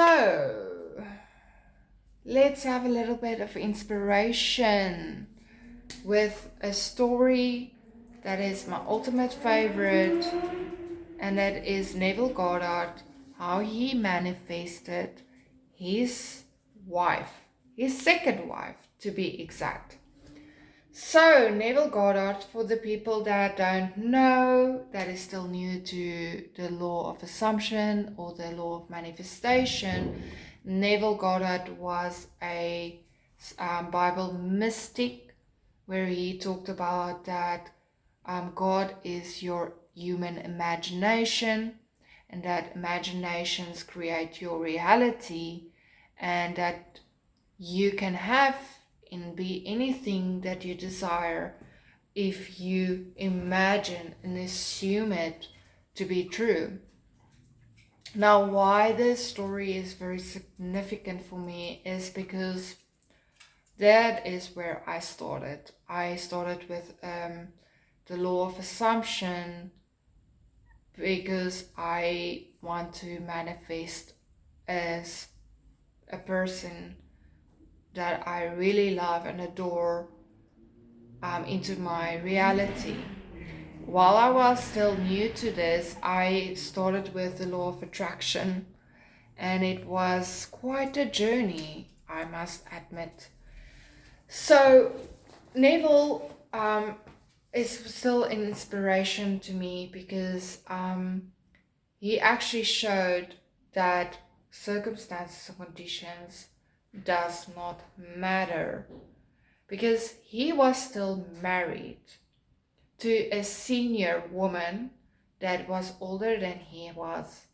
So, let's have a little bit of inspiration with a story that is my ultimate favorite, and that is Neville Goddard, how he manifested his wife, his second wife to be exact. So, Neville Goddard, for the people that don't know, that is still new to the law of assumption or the law of manifestation, Neville Goddard was a Bible mystic where he talked about that God is your human imagination, and that imaginations create your reality, and that you can have and be anything that you desire if you imagine and assume it to be true. Now, why this story is very significant for me is because that is where I started. I started with the law of assumption because I want to manifest as a person that I really love and adore into my reality. While I was still new to this, I started with the law of attraction, and it was quite a journey, I must admit. So, Neville is still an inspiration to me because he actually showed that circumstances and conditions does not matter, because he was still married to a senior woman that was older than he was,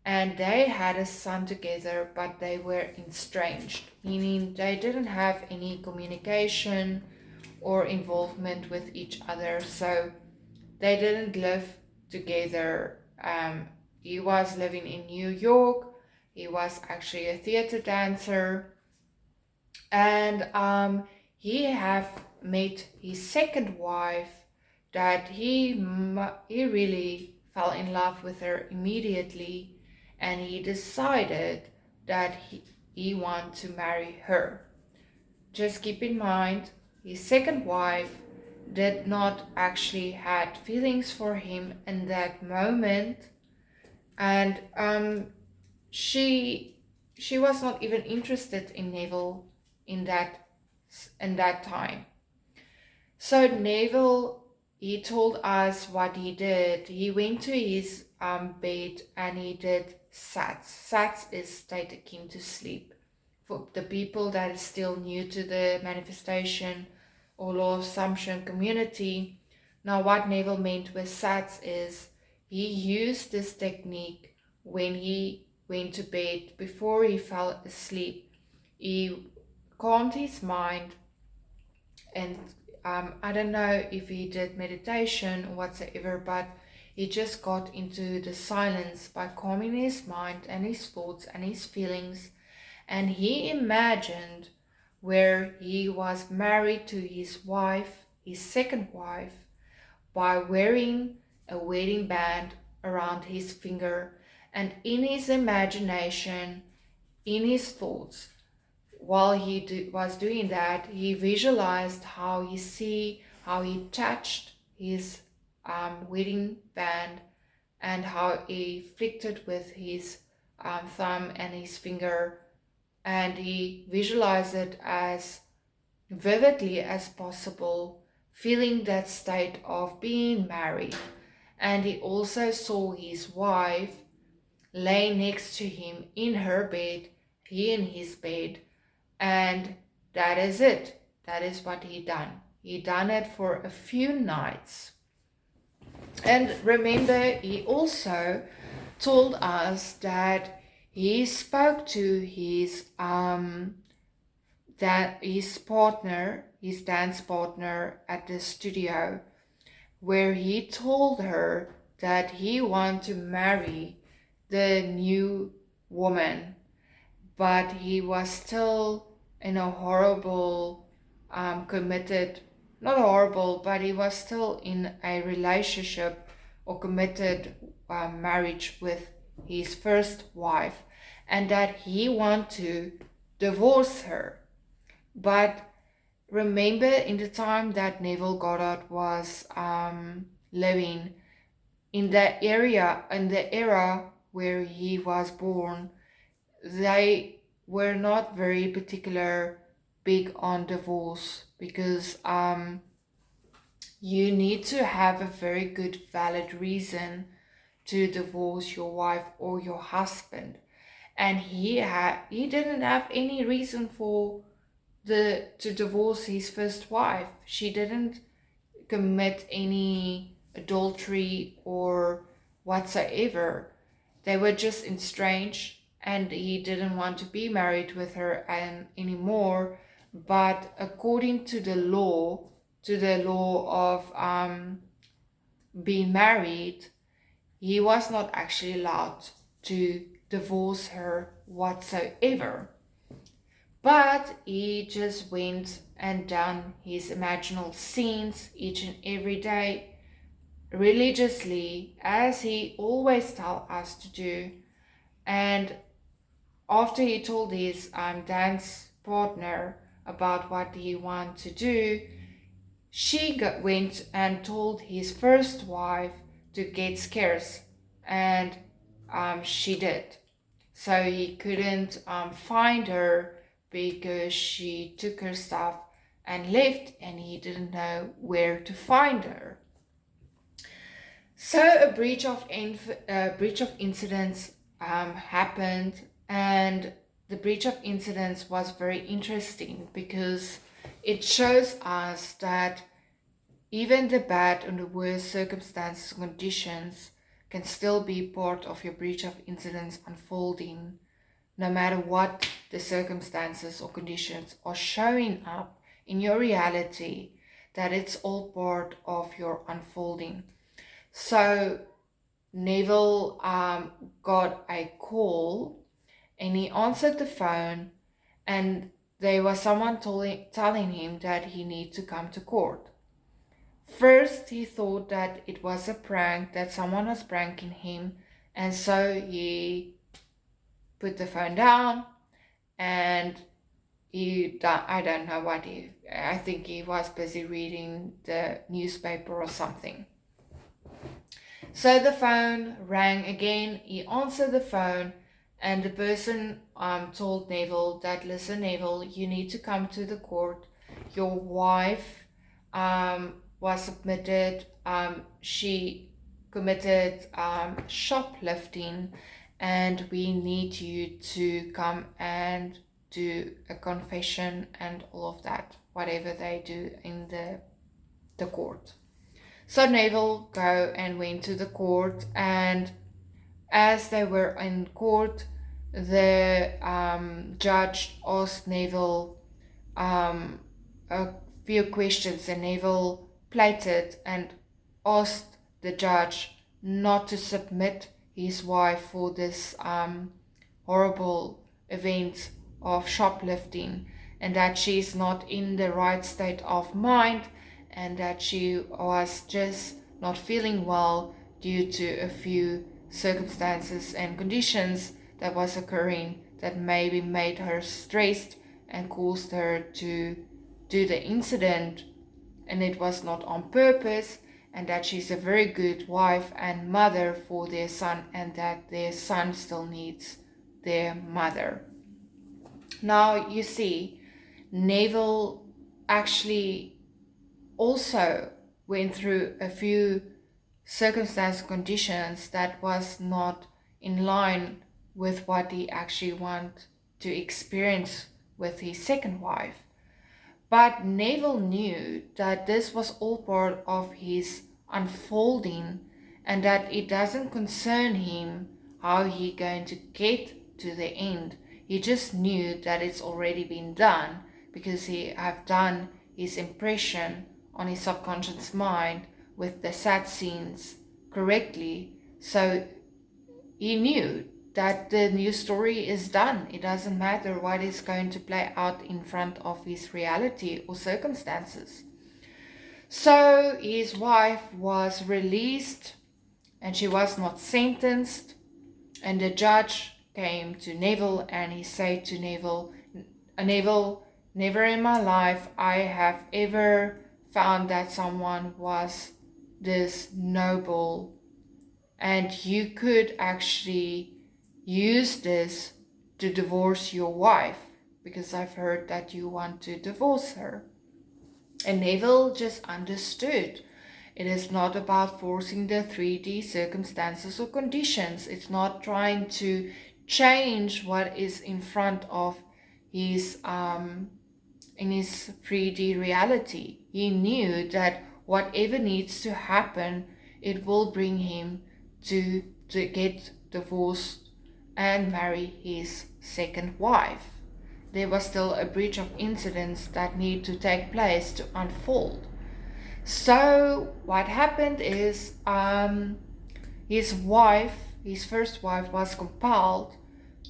and they had a son together, but they were estranged, meaning they didn't have any communication or involvement with each other, so they didn't live together. He was living in New York. He was actually a theater dancer, and he have met his second wife that he really fell in love with her immediately, and he decided that he want to marry her. Just keep in mind, his second wife did not actually had feelings for him in that moment, and she was not even interested in Neville in that time. So Neville, he told us what he did. He went to his bed and he did sats. Sats is state akin to sleep. For the people that is still new to the manifestation or law of assumption community, now what Neville meant with sats is he used this technique when he went to bed before he fell asleep. He calmed his mind, and I don't know if he did meditation or whatsoever, but he just got into the silence by calming his mind and his thoughts and his feelings, and he imagined where he was married to his wife, his second wife, by wearing a wedding band around his finger, and in his imagination, in his thoughts, while he was doing that, he visualized how he touched his wedding band, and how he flicked it with his thumb and his finger, and he visualized it as vividly as possible, feeling that state of being married. And he also saw his wife lay next to him in her bed, he in his bed, and that is it. That is what he done. He done it for a few nights. And remember, he also told us that he spoke to his his dance partner at the studio, where he told her that he wanted to marry the new woman, but he was still in a horrible, committed, not horrible, but he was still in a relationship or committed marriage with his first wife, and that he want to divorce her. But remember, in the time that Neville Goddard was living in the era where he was born, they were not very particular big on divorce, because you need to have a very good valid reason to divorce your wife or your husband. And he didn't have any reason for to divorce his first wife. She didn't commit any adultery or whatsoever. They were just estranged, and he didn't want to be married with her anymore. But according to the law, of being married, he was not actually allowed to divorce her whatsoever. But he just went and done his imaginal scenes each and every day, religiously, as he always tell us to do. And after he told his dance partner about what he wanted to do, she went and told his first wife to get scarce, and she did. So he couldn't find her because she took her stuff and left, and he didn't know where to find her. So a breach of incidents happened, and the breach of incidents was very interesting because it shows us that even the bad and the worst circumstances and conditions can still be part of your breach of incidents unfolding, no matter what the circumstances or conditions are showing up in your reality, that it's all part of your unfolding. So Neville got a call, and he answered the phone, and there was someone telling him that he needs to come to court. First, he thought that it was a prank, that someone was pranking him, and so he put the phone down, and I don't know what I think he was busy reading the newspaper or something. So the phone rang again. He answered the phone, and the person told Neville that, listen, Neville, you need to come to the court. Your wife was admitted, she committed shoplifting, and we need you to come and do a confession and all of that, whatever they do in the court. So Neville go and went to the court, and as they were in court, the judge asked Neville a few questions, and Neville pleaded and asked the judge not to submit his wife for this horrible event of shoplifting, and that she's not in the right state of mind, and that she was just not feeling well due to a few circumstances and conditions that was occurring that maybe made her stressed and caused her to do the incident, and it was not on purpose, and that she's a very good wife and mother for their son, and that their son still needs their mother. Now you see, Neville actually also went through a few circumstance conditions that was not in line with what he actually want to experience with his second wife. But Neville knew that this was all part of his unfolding, and that it doesn't concern him how he going to get to the end. He just knew that it's already been done, because he have done his impression on his subconscious mind with the sad scenes correctly. So he knew that the new story is done. It doesn't matter what is going to play out in front of his reality or circumstances. So his wife was released, and she was not sentenced, And the judge came to Neville and he said to Neville, Neville, never in my life I have ever found that someone was this noble, and you could actually use this to divorce your wife, because I've heard that you want to divorce her. And Neville just understood. It is not about forcing the 3D circumstances or conditions. It's not trying to change what is in front of his in his 3D reality. He knew that whatever needs to happen, it will bring him to get divorced and marry his second wife. There was still a breach of incidents that need to take place to unfold. So what happened is his wife, his first wife, was compelled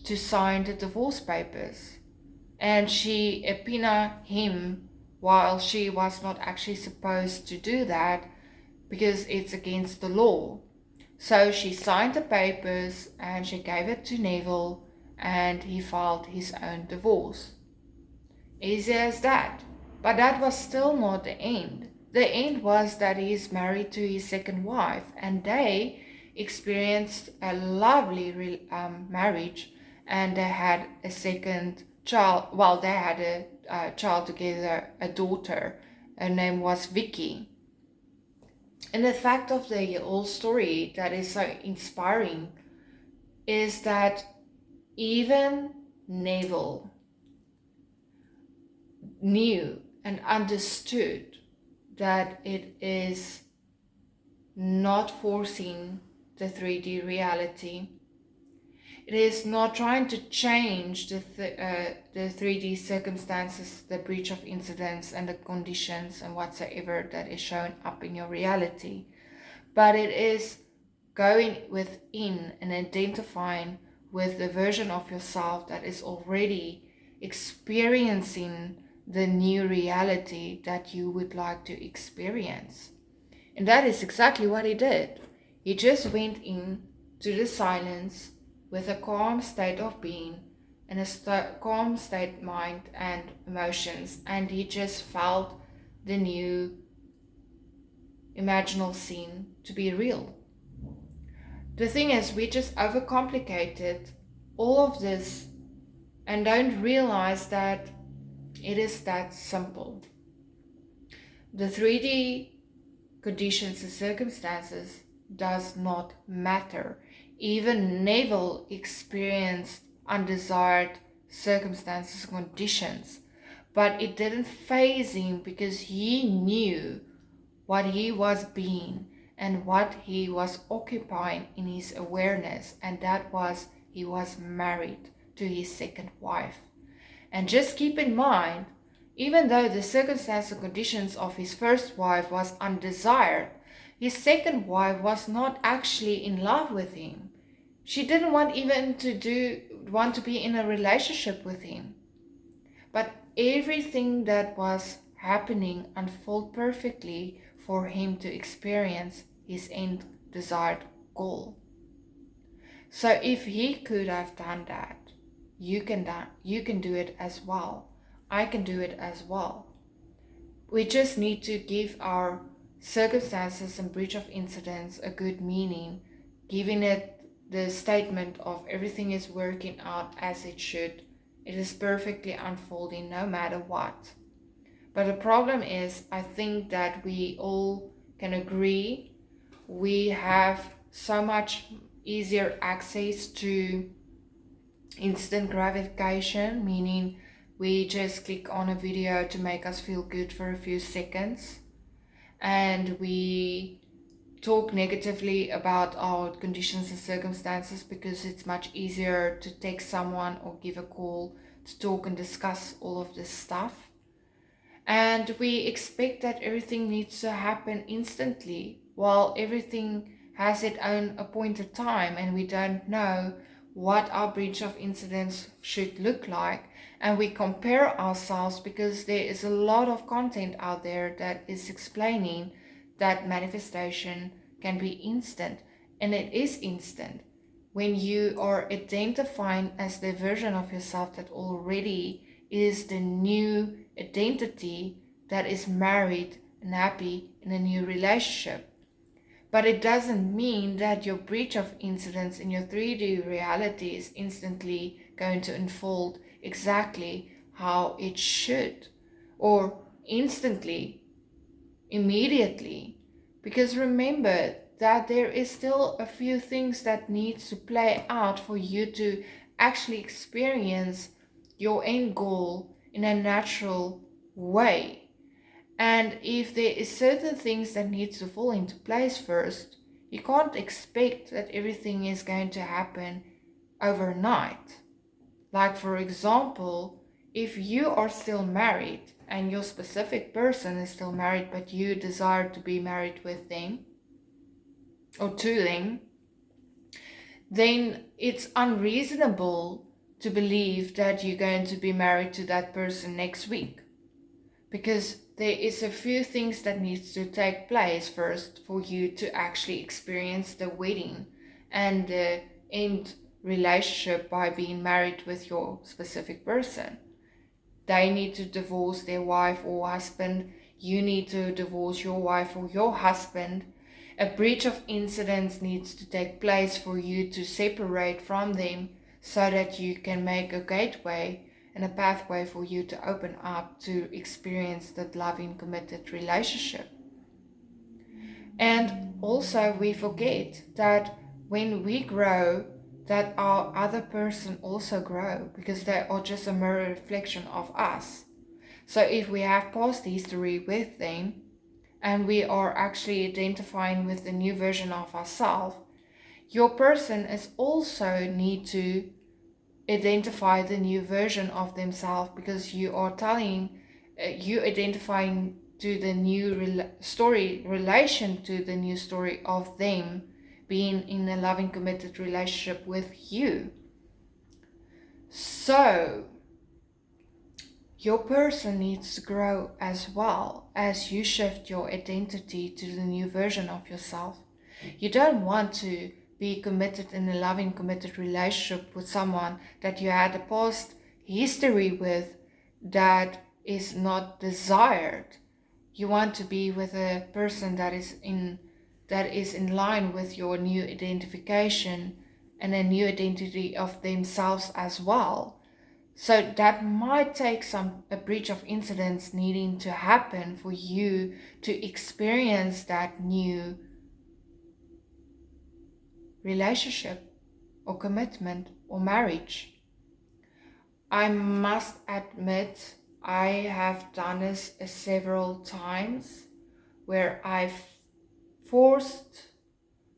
to sign the divorce papers, and she subpoenaed him while she was not actually supposed to do that because it's against the law. So she signed the papers and she gave it to Neville, and he filed his own divorce. Easy as that. But that was still not the end. The end was that he is married to his second wife, and they experienced a lovely marriage, and they had a second child. Well, they had a child together, a daughter. Her name was Vicky. And the fact of the whole story that is so inspiring is that even Neville knew and understood that it is not forcing the 3D reality. It is not trying to change the 3D circumstances, the breach of incidents and the conditions and whatsoever that is shown up in your reality. But it is going within and identifying with the version of yourself that is already experiencing the new reality that you would like to experience. And that is exactly what he did. He just went in to the silence with a calm state of being and a calm state mind and emotions, and he just felt the new imaginal scene to be real. The thing is, we just overcomplicated all of this and don't realize that it is that simple. The 3D conditions and circumstances does not matter. Even Neville experienced undesired circumstances and conditions, but it didn't faze him because he knew what he was being and what he was occupying in his awareness, and that was he was married to his second wife. And just keep in mind, even though the circumstances and conditions of his first wife was undesired, his second wife was not actually in love with him. She didn't want even want to be in a relationship with him. But everything that was happening unfolded perfectly for him to experience his end desired goal. So if he could have done that, you can do it as well. I can do it as well. We just need to give our circumstances and breach of incidents a good meaning, giving it the statement of everything is working out as it should. It is perfectly unfolding no matter what. But the problem is, I think that we all can agree we have so much easier access to instant gratification, meaning we just click on a video to make us feel good for a few seconds, and we talk negatively about our conditions and circumstances because it's much easier to text someone or give a call to talk and discuss all of this stuff. And we expect that everything needs to happen instantly, while everything has its own appointed time, and we don't know what our breach of incidents should look like. And we compare ourselves because there is a lot of content out there that is explaining that manifestation can be instant, and it is instant. when you are identifying as the version of yourself that already is the new identity that is married and happy in a new relationship. But it doesn't mean that your breach of incidents in your 3D reality is instantly going to unfold exactly how it should, or instantly, immediately. Because remember that there is still a few things that needs to play out for you to actually experience your end goal in a natural way. And if there is certain things that needs to fall into place first, you can't expect that everything is going to happen overnight. Like for example, if you are still married and your specific person is still married but you desire to be married with them or to them, then it's unreasonable to believe that you're going to be married to that person next week, because there is a few things that needs to take place first for you to actually experience the wedding and the end relationship by being married with your specific person. They need to divorce their wife or husband. You need to divorce your wife or your husband. A breach of incidents needs to take place for you to separate from them so that you can make a gateway and a pathway for you to open up to experience that loving, committed relationship. And also we forget that when we grow, that our other person also grow, because they are just a mirror reflection of us. So if we have past history with them and we are actually identifying with the new version of ourselves, your person is also need to identify the new version of themselves, because you are telling, you identifying to the new story, relation to the new story of them being in a loving, committed relationship with you. So your person needs to grow as well as you shift your identity to the new version of yourself. You don't want to be committed in a loving, committed relationship with someone that you had a past history with that is not desired. You want to be with a person that is in line with your new identification and a new identity of themselves as well. So that might take a breach of incidents needing to happen for you to experience that new relationship or commitment or marriage. I must admit, I have done this several times where I've forced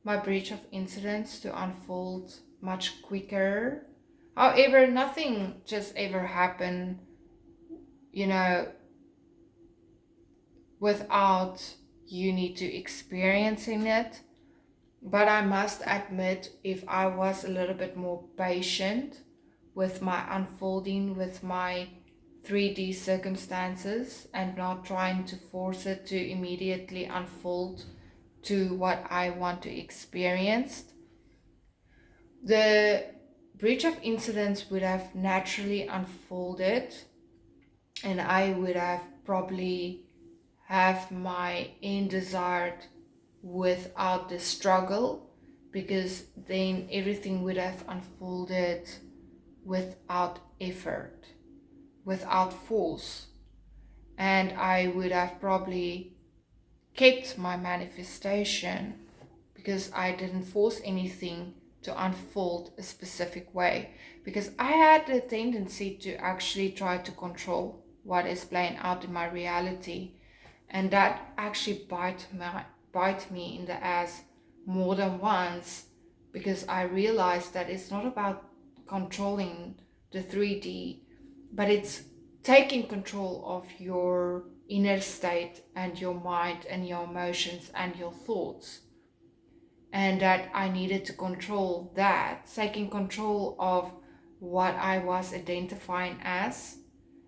my breach of incidents to unfold much quicker. However, nothing just ever happened, without you need to experiencing it. But I must admit, if I was a little bit more patient with my unfolding, with my 3D circumstances, and not trying to force it to immediately unfold to what I want to experience, the breach of incidents would have naturally unfolded, and I would have probably have my end desired without the struggle, because then everything would have unfolded without effort, without force, and I would have probably kept my manifestation because I didn't force anything to unfold a specific way, because I had the tendency to actually try to control what is playing out in my reality, and that actually bite me in the ass more than once, because I realized that it's not about controlling the 3D, but it's taking control of your inner state and your mind and your emotions and your thoughts. And that I needed to control that, taking control of what I was identifying as,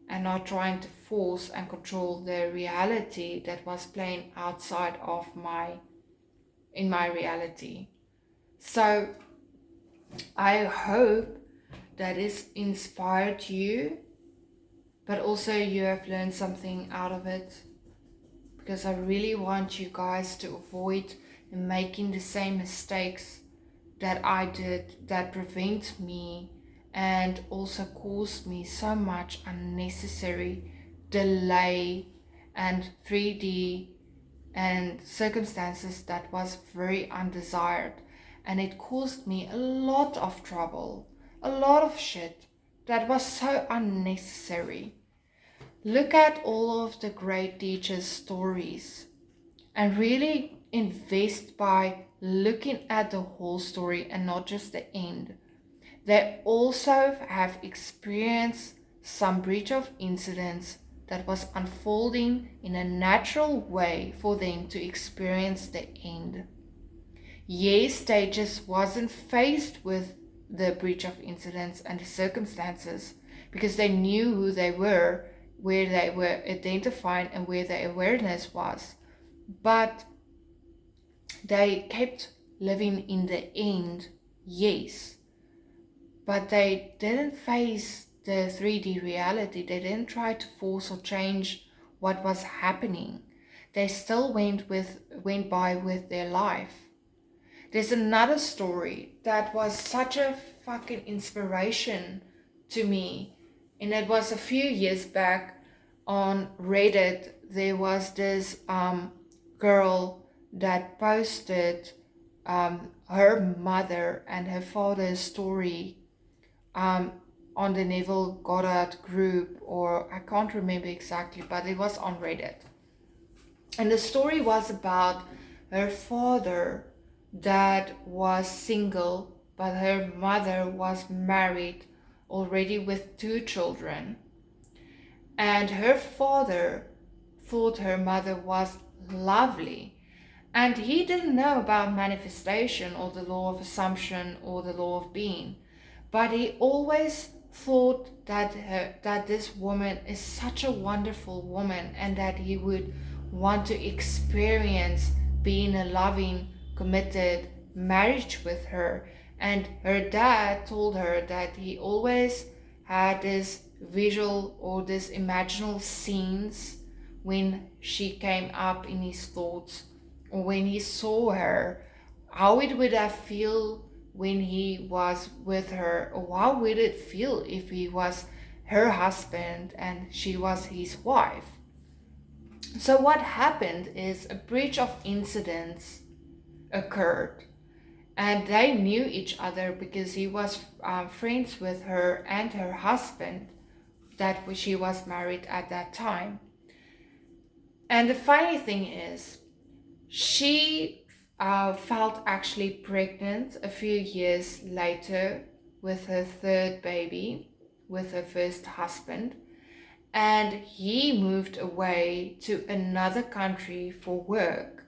and not trying to force and control the reality that was playing outside of in my reality. So I hope that it's inspired you, but also you have learned something out of it, because I really want you guys to avoid making the same mistakes that I did, that prevent me and also caused me so much unnecessary delay and 3D and circumstances that was very undesired, and it caused me a lot of trouble, a lot of shit that was so unnecessary. Look at all of the great teachers' stories and really invest by looking at the whole story and not just the end. They also have experienced some breach of incidents that was unfolding in a natural way for them to experience the end. Yes, they just wasn't faced with the breach of incidents and the circumstances because they knew who they were, where they were identifying and where their awareness was. But they kept living in the end, yes, but they didn't face the 3D reality. They didn't try to force or change what was happening. They still went by with their life. There's another story that was such a fucking inspiration to me, and it was a few years back on Reddit. There was this girl that posted her mother and her father's story um, on the Neville Goddard group, or I can't remember exactly, but it was on Reddit. And the story was about her father that was single, but her mother was married already with 2 children. And her father thought her mother was lovely. And he didn't know about manifestation or the law of assumption or the law of being. But he always thought that this woman is such a wonderful woman, and that he would want to experience being a loving, committed marriage with her. And her dad told her that he always had this visual or this imaginal scenes when she came up in his thoughts, or when he saw her, how it would have feel when he was with her, or how would it feel if he was her husband and she was his wife. So what happened is a breach of incidents occurred, and they knew each other because he was friends with her and her husband that she was married at that time. And the funny thing is, she felt actually pregnant a few years later with her 3rd baby with her first husband, and he moved away to another country for work.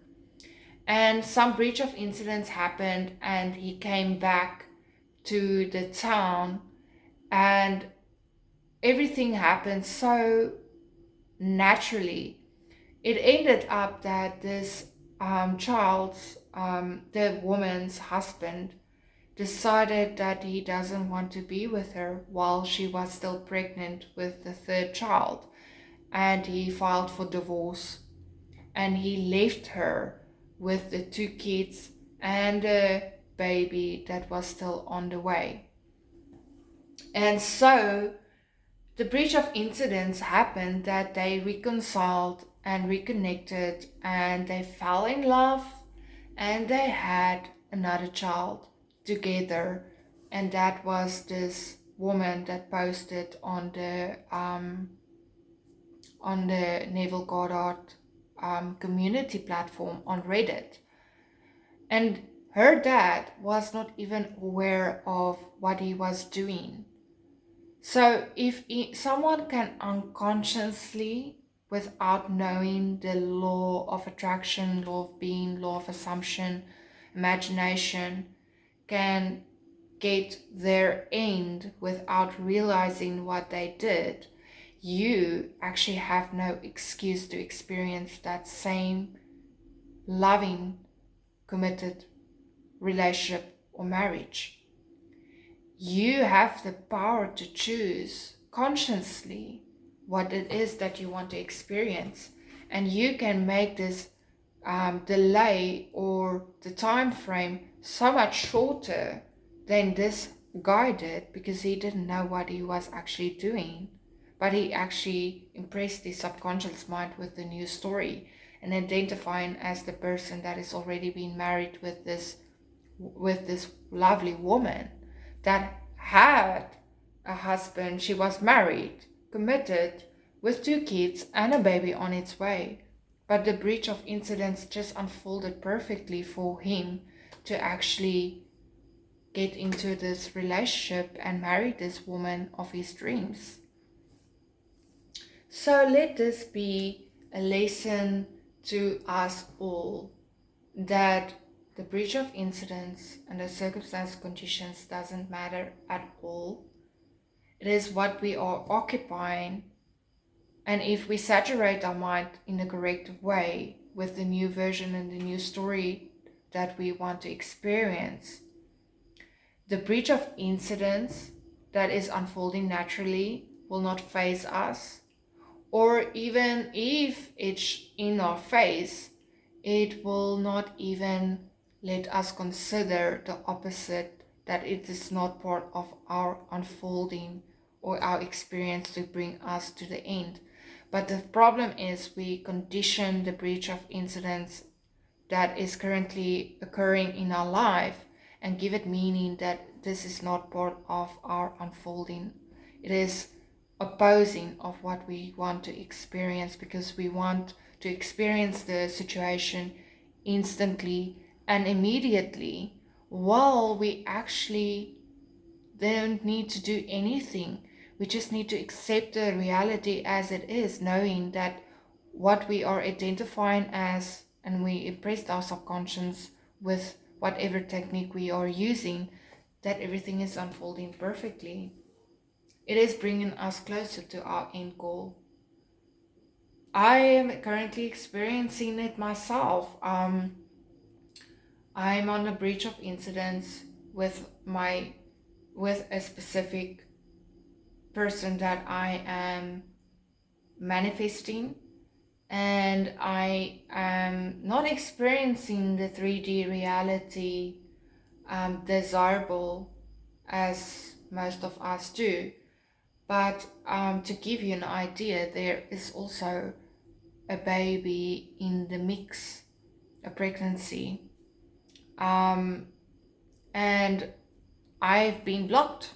And some breach of incidents happened, and he came back to the town, and everything happened so naturally. It ended up that this the woman's husband, decided that he doesn't want to be with her while she was still pregnant with the 3rd child, and he filed for divorce, and he left her with the 2 kids and a baby that was still on the way. And so the breach of incidents happened that they reconciled and reconnected, and they fell in love, and they had another child together. And that was this woman that posted on the Neville Goddard community platform on Reddit. And her dad was not even aware of what he was doing. So if someone can unconsciously, without knowing the law of attraction, law of being, law of assumption, imagination, can get their end without realizing what they did, you actually have no excuse to experience that same loving, committed relationship or marriage. You have the power to choose consciously what it is that you want to experience. And you can make this delay or the time frame so much shorter than this guy did, because he didn't know what he was actually doing. But he actually impressed his subconscious mind with the new story and identifying as the person that is already been married with this lovely woman that had a husband. She was married, committed, with 2 kids and a baby on its way. But the breach of incidents just unfolded perfectly for him to actually get into this relationship and marry this woman of his dreams. So let this be a lesson to us all, that the breach of incidents and the circumstance conditions doesn't matter at all. It is what we are occupying, and if we saturate our mind in the correct way with the new version and the new story that we want to experience, the breach of incidents that is unfolding naturally will not faze us, or even if it's in our face, it will not even let us consider the opposite, that it is not part of our unfolding or our experience to bring us to the end. But the problem is we condition the breach of incidents that is currently occurring in our life and give it meaning that this is not part of our unfolding. It is opposing of what we want to experience, because we want to experience the situation instantly and immediately, while we actually don't need to do anything. We just need to accept the reality as it is, knowing that what we are identifying as, and we impressed our subconscious with whatever technique we are using, that everything is unfolding perfectly. It is bringing us closer to our end goal. I am currently experiencing it myself. I'm on a breach of incidents with a specific person that I am manifesting, and I am not experiencing the 3D reality desirable as most of us do. But to give you an idea, there is also a baby in the mix, a pregnancy, and I've been blocked.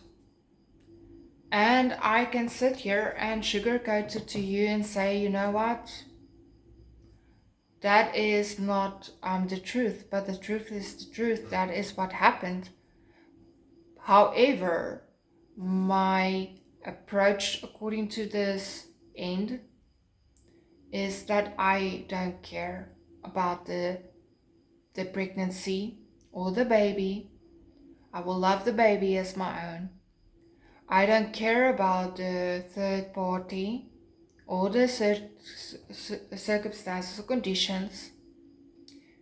And I can sit here and sugarcoat it to you and say, you know what? That is not the truth, but the truth is the truth. That is what happened. However, my approach according to this end is that I don't care about the pregnancy or the baby. I will love the baby as my own. I don't care about the third party or the circumstances or conditions,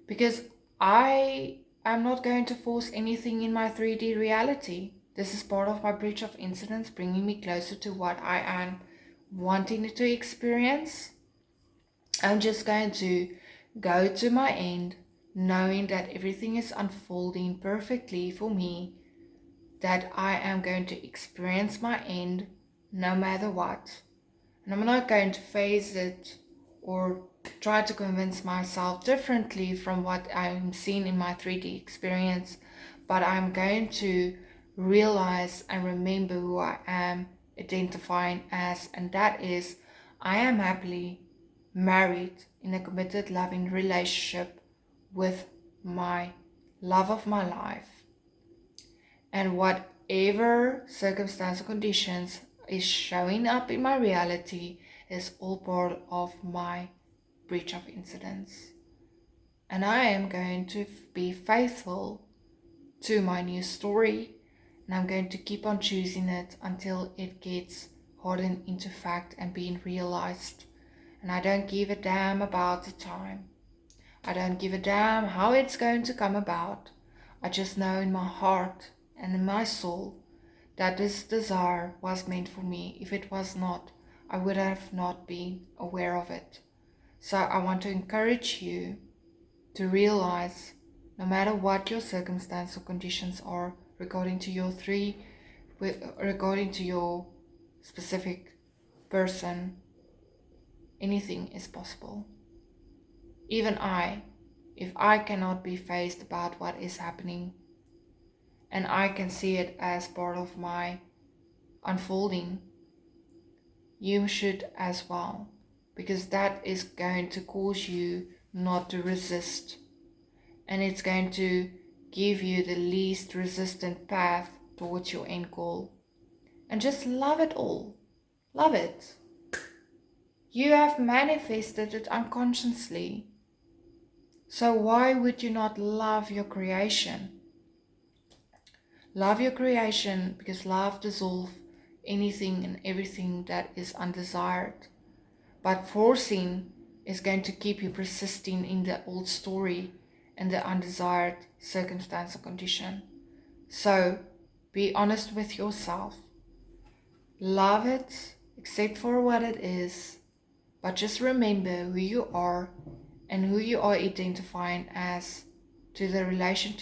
because I am not going to force anything in my 3D reality. This is part of my breach of incidents, bringing me closer to what I am wanting to experience. I'm just going to go to my end, knowing that everything is unfolding perfectly for me, that I am going to experience my end no matter what. And I'm not going to face it or try to convince myself differently from what I'm seeing in my 3D experience, but I'm going to realize and remember who I am identifying as, and that is, I am happily married in a committed, loving relationship with my love of my life. And whatever circumstance or conditions is showing up in my reality is all part of my breach of incidents. And I am going to be faithful to my new story, and I'm going to keep on choosing it until it gets hardened into fact and being realized. And I don't give a damn about the time. I don't give a damn how it's going to come about. I just know in my heart and in my soul that this desire was meant for me. If it was not, I would have not been aware of it. So I want to encourage you to realize, no matter what your circumstance or conditions are regarding to your regarding to your specific person, anything is possible. Even if I cannot be faced about what is happening, and I can see it as part of my unfolding, you should as well, because that is going to cause you not to resist, and it's going to give you the least resistant path towards your end goal. And just love it all. Love it. You have manifested it unconsciously. So why would you not love your creation? Love your creation, because love dissolves anything and everything that is undesired. But forcing is going to keep you persisting in the old story and the undesired circumstance or condition. So be honest with yourself. Love it, accept for what it is, but just remember who you are and who you are identifying as to the relation to